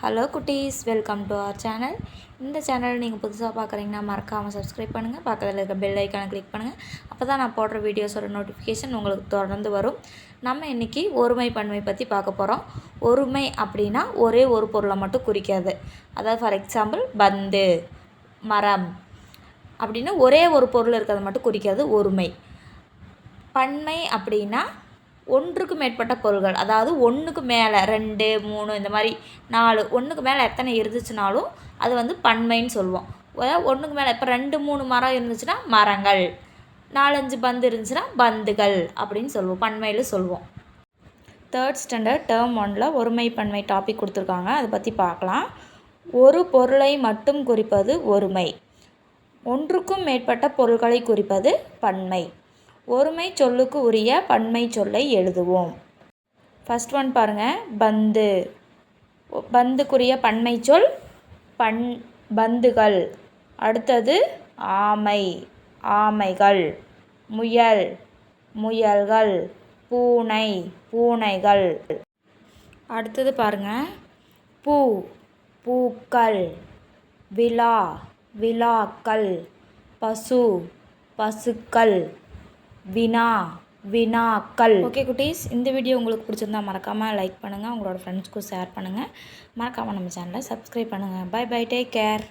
Hello குட்டீஸ், welcome to our channel. இந்த channel நீங்கள் புதுசாக பார்க்குறீங்கன்னா மறக்காமல் சப்ஸ்கிரைப் பண்ணுங்கள். பக்கத்தில் இருக்க பெல் ஐக்கானை கிளிக் பண்ணுங்கள். அப்போ தான் நான் போடுற வீடியோஸோட நோட்டிஃபிகேஷன் உங்களுக்கு தொடர்ந்து வரும். நம்ம இன்றைக்கி ஒருமை பன்மை பற்றி பார்க்க போகிறோம். ஒருமை அப்படின்னா ஒரே ஒரு பொருளை மட்டும் குறிக்காது. அதாவது ஃபார் எக்ஸாம்பிள் பந்து, மரம் அப்படின்னா ஒரே ஒரு பொருள் இருக்கிறத மட்டும் குறிக்காது ஒருமை. பன்மை அப்படின்னா ஒன்றுக்கு மேற்பட்ட பொருள்கள், அதாவது ஒன்றுக்கு மேலே 2, 3 இந்த மாதிரி 4, ஒன்றுக்கு மேலே எத்தனை இருந்துச்சுனாலும் அது வந்து பன்மைன்னு சொல்லுவோம். ஒன்றுக்கு மேலே இப்போ 2, 3 மரம் இருந்துச்சுன்னா மரங்கள், 4, 5 பந்து இருந்துச்சுன்னா பந்துகள் அப்படின்னு சொல்லுவோம், பன்மையில் சொல்லுவோம். 3rd ஸ்டாண்டர்ட் டேர்ம் 1ல் ஒருமை பன்மை டாபிக் கொடுத்துருக்காங்க, அதை பற்றி பார்க்கலாம். ஒரு பொருளை மட்டும் குறிப்பது ஒருமை, ஒன்றுக்கும் மேற்பட்ட பொருட்களை குறிப்பது பன்மை. ஒருமை சொல்லுக்கு உரிய பன்மை சொல்லை எழுதுவோம். ஃபர்ஸ்ட் ஒன் பாருங்கள், பந்து. பந்துக்குரிய பன்மை சொல் பந்துகள். அடுத்தது ஆமை, ஆமைகள். முயல், முயல்கள். பூனை, பூனைகள். அடுத்தது பாருங்கள், பூ, பூக்கள். விழா, விழாக்கள். பசு, பசுக்கள். வினா, வினாக்கள். ஓகே குட்டீஸ், இந்த வீடியோ உங்களுக்கு பிடிச்சிருந்தா மறக்காமல் லைக் பண்ணுங்கள், உங்களோட ஃப்ரெண்ட்ஸ்க்கும் ஷேர் பண்ணுங்கள். மறக்காமல் நம்ம சேனலை சப்ஸ்கிரைப் பண்ணுங்கள். Bye bye, take care.